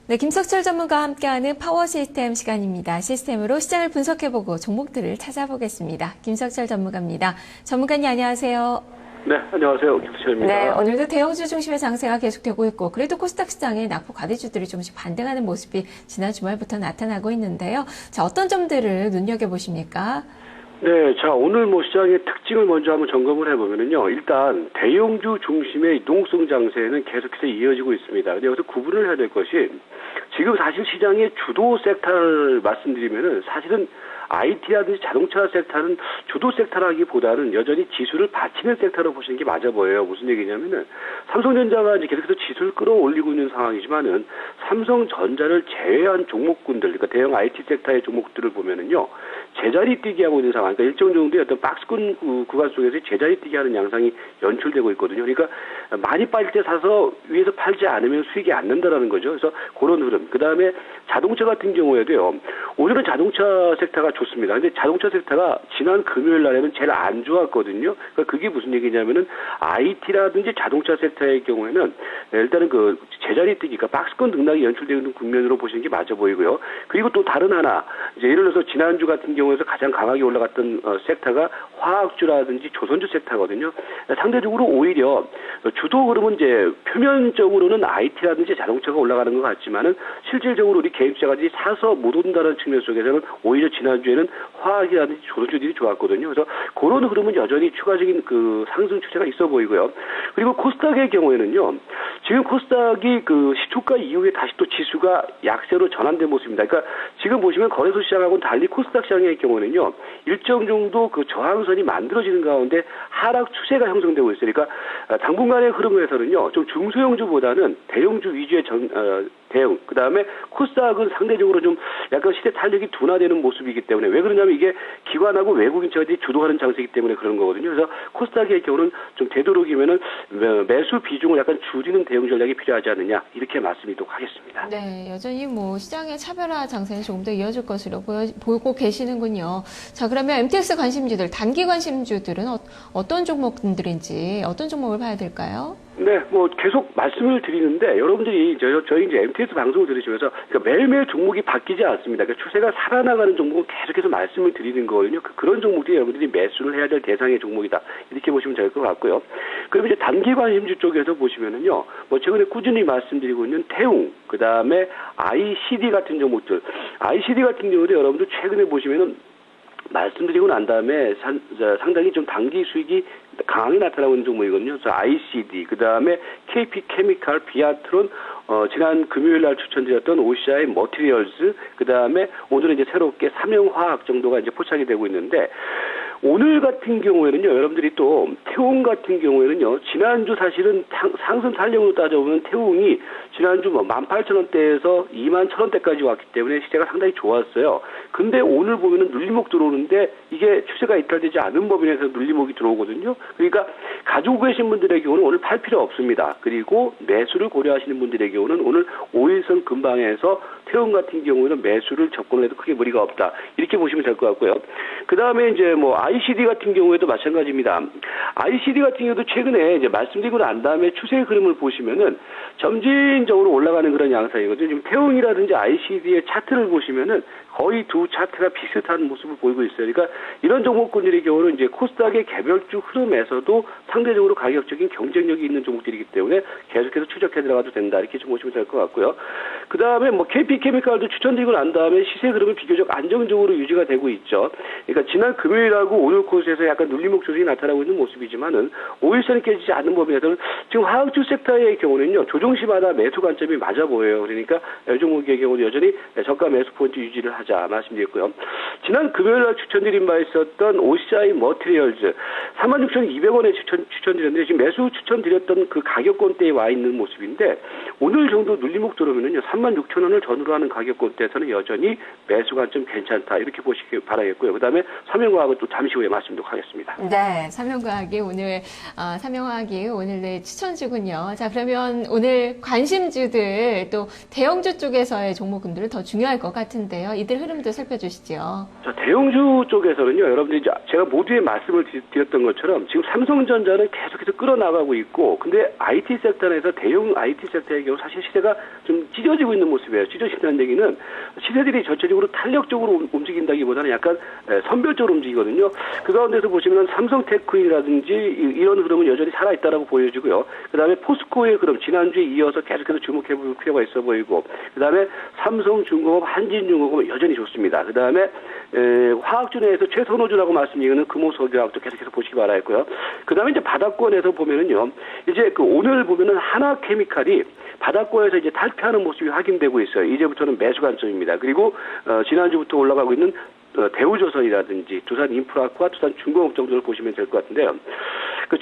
네, 김석철 전문가와 함께하는 파워 시스템 시간입니다. 시스템으로 시장을 분석해보고 종목들을 찾아보겠습니다. 김석철 전문가입니다. 전문가님 안녕하세요. 네, 안녕하세요. 김석철입니다. 네, 오늘도 대형주 중심의 장세가 계속되고 있고 그래도 코스닥 시장에 낙폭 과대주들이 조금씩 반등하는 모습이 지난 주말부터 나타나고 있는데요. 자, 어떤 점들을 눈여겨보십니까? 네, 자, 오늘 시장의 특징을 먼저 한번 점검을 해보면요. 일단, 대형주 중심의 유동성 장세는 계속해서 이어지고 있습니다. 근데 여기서 구분을 해야 될 것이, 지금 사실 시장의 주도 섹터를 말씀드리면은 사실은 IT라든지 자동차 섹터는 주도 섹터라기보다는 여전히 지수를 받치는 섹터로 보시는 게 맞아 보여요. 무슨 얘기냐면은 삼성전자가 이제 계속해서 지수를 끌어올리고 있는 상황이지만은 삼성전자를 제외한 종목군들, 그러니까 대형 IT 섹터의 종목들을 보면은요, 제자리 뛰기 하고 있는 상황, 그러니까 일정 정도의 어떤 박스권 구간 속에서 제자리 뛰기 하는 양상이 연출되고 있거든요. 그러니까 많이 빠질 때 사서 위에서 팔지 않으면 수익이 안 난다라는 거죠. 그래서 그런 흐름. 그 다음에 자동차 같은 경우에도요, 오늘은 자동차 섹터가 좋습니다. 근데 자동차 섹터가 지난 금요일 날에는 제일 안 좋았거든요. 그러니까 그게 무슨 얘기냐면은 IT라든지 자동차 섹터의 경우에는 일단은 그 제자리 뛰기, 그러니까 박스권 등락이 연출되는 국면으로 보시는 게 맞아 보이고요. 그리고 또 다른 하나, 이제 예를 들어서 지난주 같은 경우에서 가장 강하게 올라갔던 섹터가 화학주라든지 조선주 섹터거든요. 상대적으로 오히려 주도 흐름은 이제 표면적으로는 IT라든지 자동차가 올라가는 것 같지만은 실질적으로 우리 개입자들이 사서 못 온다는 측면 속에서는 오히려 지난주에는 화학이라든지 조선주들이 좋았거든요. 그래서 그런 흐름은 여전히 추가적인 그 상승 추세가 있어 보이고요. 그리고 코스닥의 경우에는요, 지금 코스닥이 그 시초가 이후에 다시 또 지수가 약세로 전환된 모습입니다. 그러니까 지금 보시면 거래소 시장하고는 달리 코스닥 시장의 경우는요, 일정 정도 그 저항선이 만들어지는 가운데 하락 추세가 형성되고 있어요. 그러니까 당분간의 흐름에서는요, 좀 중소형주보다는 대형주 위주의 대응, 그 다음에 코스닥은 상대적으로 좀 약간 시대 탄력이 둔화되는 모습이기 때문에, 왜 그러냐면 이게 기관하고 외국인차들이 주도하는 장세이기 때문에 그런 거거든요. 그래서 코스닥의 경우는 좀 되도록이면은 매수 비중을 약간 줄이는 대응 전략이 필요하지 않느냐, 이렇게 말씀드리도록 하겠습니다. 네, 여전히 시장의 차별화 장세는 조금 더 이어질 것으로 보고 계시는군요. 자, 그러면 MTX 관심주들, 단기 관심주들은 어떤 종목들인지, 어떤 종목을 봐야 될까요? 네, 계속 말씀을 드리는데, 여러분들이 저희 이제 MTS 방송을 들으시면서, 그러니까 매일매일 종목이 바뀌지 않습니다. 그러니까 추세가 살아나가는 종목은 계속해서 말씀을 드리는 거거든요. 그런 종목들이 여러분들이 매수를 해야 될 대상의 종목이다, 이렇게 보시면 될 것 같고요. 그럼 이제 단기 관심주 쪽에서 보시면은요, 최근에 꾸준히 말씀드리고 있는 태웅, 그 다음에 ICD 같은 종목들, ICD 같은 경우도 여러분들 최근에 보시면은 말씀드리고 난 다음에 상당히 좀 단기 수익이 강하게 나타나고 있는 종목이거든요. 그래서 ICD, 그 다음에 KP 케미칼, 비아트론, 지난 금요일 날 추천드렸던 OCI 머티리얼즈, 그 다음에 오늘은 이제 새롭게 삼형화학 정도가 이제 포착이 되고 있는데, 오늘 같은 경우에는요, 여러분들이 또 태웅 같은 경우에는요, 지난주 사실은 상승 탄력으로 따져보면 태웅이 지난주 18,000원대에서 21,000원대까지 왔기 때문에 시세가 상당히 좋았어요. 근데 오늘 보면은 눌림목 들어오는데 이게 추세가 이탈되지 않은 법인에서 눌림목이 들어오거든요. 그러니까 가지고 계신 분들의 경우는 오늘 팔 필요 없습니다. 그리고 매수를 고려하시는 분들의 경우는 오늘 5일선 근방에서 태웅 같은 경우에는 매수를 접근을 해도 크게 무리가 없다, 이렇게 보시면 될 것 같고요. 그 다음에 이제 ICD 같은 경우에도 마찬가지입니다. ICD 같은 경우도 최근에 이제 말씀드리고 난 다음에 추세 흐름을 보시면은 점진적으로 올라가는 그런 양상이거든요. 지금 태웅이라든지 ICD의 차트를 보시면은 거의 두 차트가 비슷한 모습을 보이고 있어요. 그러니까 이런 종목군들의 경우는 이제 코스닥의 개별주 흐름에서도 상대적으로 가격적인 경쟁력이 있는 종목들이기 때문에 계속해서 추적해 들어가도 된다, 이렇게 좀 보시면 될 것 같고요. 그 다음에 KP 케미칼도 추천드리고 난 다음에 시세 흐름은 비교적 안정적으로 유지가 되고 있죠. 그러니까 지난 금요일하고 오늘 코스에서 약간 눌림목 조정이 나타나고 있는 모습이지만은 5일선이 깨지지 않는 범위에서는 지금 화학주 섹터의 경우는요, 조정시마다 매수 관점이 맞아 보여요. 그러니까 이 종목의 경우는 여전히 저가 매수 포인트 유지를 하자 말씀드렸고요. 지난 금요일 날 추천드린 바 있었던 OCI 머티리얼즈 36,200원에 추천드렸는데, 지금 매수 추천드렸던 그 가격권대에 와 있는 모습인데, 오늘 정도 눌림목 들어오면은요, 36,000원을 전후로 하는 가격권대에서는 여전히 매수 관점 괜찮다, 이렇게 보시기 바라겠고요. 그 다음에 삼형화학은 또 잠시 후에 말씀드리도록 하겠습니다. 네, 삼형화학이 오늘 추천주군요. 자, 그러면 오늘 관심주들 또 대형주 쪽에서의 종목군들은 더 중요할 것 같은데요. 이들 흐름도 살펴주시죠. 자, 대형주 쪽에서는요, 여러분들이 제가 모두에 말씀을 드렸던 것처럼 지금 삼성전자는 계속해서 끌어나가고 있고, 근데 IT 섹터에서 대형 IT 섹터의 경우 사실 시세가 좀 찢어지고 있는 모습이에요. 찢어진다는 얘기는 시세들이 전체적으로 탄력적으로 움직인다기보다는 약간 선별적으로 움직이거든요. 그 가운데서 보시면 삼성테크인이라든지 이런 흐름은 여전히 살아있다라고 보여지고요. 그 다음에 포스코의 흐름, 지난주에 이어서 계속해서 주목해 볼 필요가 있어 보이고, 그 다음에 삼성중공업, 한진중공업 여전히 좋습니다. 그 다음에 화학주내에서 최선호주라고 말씀드리는 금호석유학도 계속해서 보시기 바라겠고요. 그 다음에 이제 바닥권에서 보면은요, 이제 그 오늘 보면은 하나케미칼이 바닥권에서 이제 탈피하는 모습이 확인되고 있어요. 이제부터는 매수 관점입니다. 그리고 지난주부터 올라가고 있는 대우조선이라든지 두산인프라과 두산중공업 정도를 보시면 될 것 같은데요.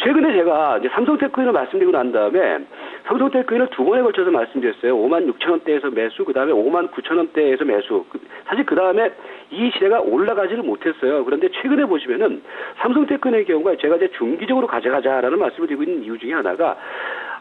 최근에 제가 이제 삼성테크인을 말씀드리고 난 다음에 삼성테크인을 두 번에 걸쳐서 말씀드렸어요. 56,000원대에서 매수, 그 다음에 59,000원대에서 매수. 사실 그 다음에 이 시세가 올라가지를 못했어요. 그런데 최근에 보시면은 삼성테크인의 경우가 제가 이제 중기적으로 가져가자라는 말씀을 드리고 있는 이유 중에 하나가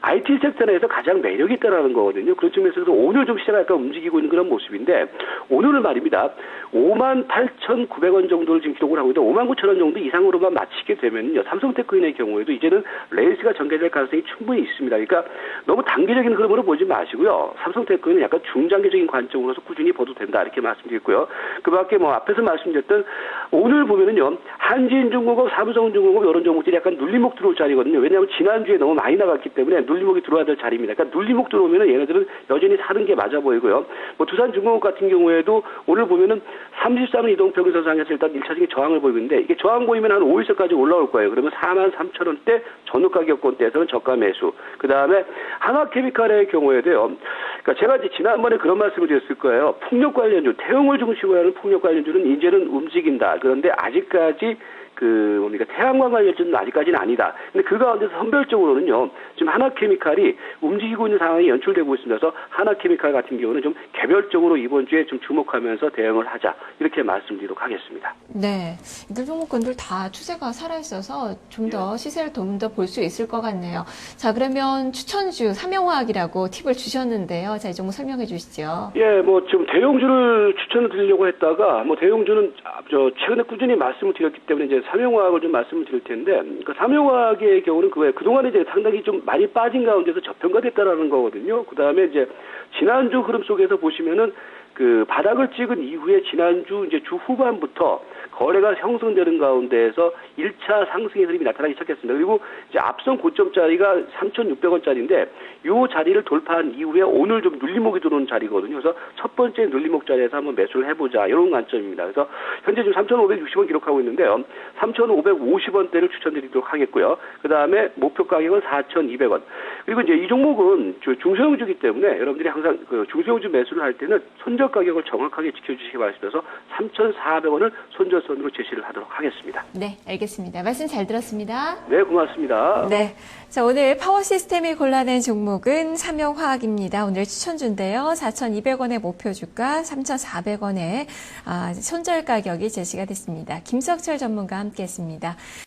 IT 섹터 내에서 가장 매력이 있다라는 거거든요. 그런 측면에서 오늘 좀 시세가 약간 움직이고 있는 그런 모습인데, 오늘은 말입니다. 58,900원 정도를 지금 기록을 하고 있는데 59,000원 정도 이상으로만 마치게 되면요, 삼성테크인의 경우에도 이제는 레이스가 전개될 가능성이 충분히 있습니다. 그러니까 너무 단기적인 흐름으로 보지 마시고요. 삼성테크인은 약간 중장기적인 관점으로서 꾸준히 봐도 된다, 이렇게 말씀드리고요. 그 밖에 앞에서 말씀드렸던 오늘 보면은요, 한진중공업, 삼성중공업 이런 종목들이 약간 눌림목 들어올 자리거든요. 왜냐하면 지난주에 너무 많이 나갔기 때문에 눌림목이 들어와야 될 자리입니다. 그러니까 눌림목 들어오면은 얘네들은 여전히 사는 게 맞아 보이고요. 두산중공업 같은 경우에도 오늘 보면은 33일 이동평균선상에서 일단 1차적인 저항을 보이고 있는데, 이게 저항 보이면 한 5일선까지 올라올 거예요. 그러면 43,000원대 전후가격권대에서는 저가 매수. 그 다음에 하나케미칼의 경우에도요, 그러니까 제가 이제 지난번에 그런 말씀을 드렸을 거예요. 풍력 관련주, 태용을 중심으로 하는 풍력 관련주는 이제는 움직인다. 그런데 아직까지 태양광 관련주는 아직까지는 아니다. 근데 그 가운데서 선별적으로는요, 지금 하나케미칼이 움직이고 있는 상황이 연출되고 있습니다. 그래서 하나케미칼 같은 경우는 좀 개별적으로 이번 주에 좀 주목하면서 대응을 하자, 이렇게 말씀드리도록 하겠습니다. 네, 이들 종목군들 다 추세가 살아있어서 좀 더 시세를 좀 더 볼 수 있을 것 같네요. 자, 그러면 추천주 삼영화학이라고 팁을 주셨는데요. 자, 이 종목 설명해 주시죠. 예, 지금 대형주를 추천을 드리려고 했다가, 대형주는 최근에 꾸준히 말씀을 드렸기 때문에 이제 삼용화학을 좀 말씀을 드릴 텐데, 삼용화학의 경우는 그동안에 이제 상당히 좀 많이 빠진 가운데서 저평가됐다라는 거거든요. 그 다음에 이제 지난주 흐름 속에서 보시면은 바닥을 찍은 이후에 지난주 이제 주 후반부터 거래가 형성되는 가운데에서 1차 상승의 흐름이 나타나기 시작했습니다. 그리고 이제 앞선 고점짜리가 3,600원짜리인데 이 자리를 돌파한 이후에 오늘 좀 눌림목이 들어오는 자리거든요. 그래서 첫 번째 눌림목 자리에서 한번 매수를 해보자, 이런 관점입니다. 그래서 현재 지금 3,560원 기록하고 있는데요. 3,550원대를 추천드리도록 하겠고요. 그 다음에 목표 가격은 4,200원. 그리고 이제 이 종목은 중소형주이기 때문에 여러분들이 항상 중소형주 매수를 할 때는 손절 가격을 정확하게 지켜주시기 바랍니다. 3,400원을 손절선으로 제시를 하도록 하겠습니다. 네, 알겠습니다. 말씀 잘 들었습니다. 네, 고맙습니다. 네. 자, 오늘 파워 시스템이 골라낸 종목은 삼영화학입니다. 오늘 추천주인데요. 4,200원의 목표 주가, 3,400원의 손절 가격이 제시가 됐습니다. 김석철 전문가와 함께 했습니다.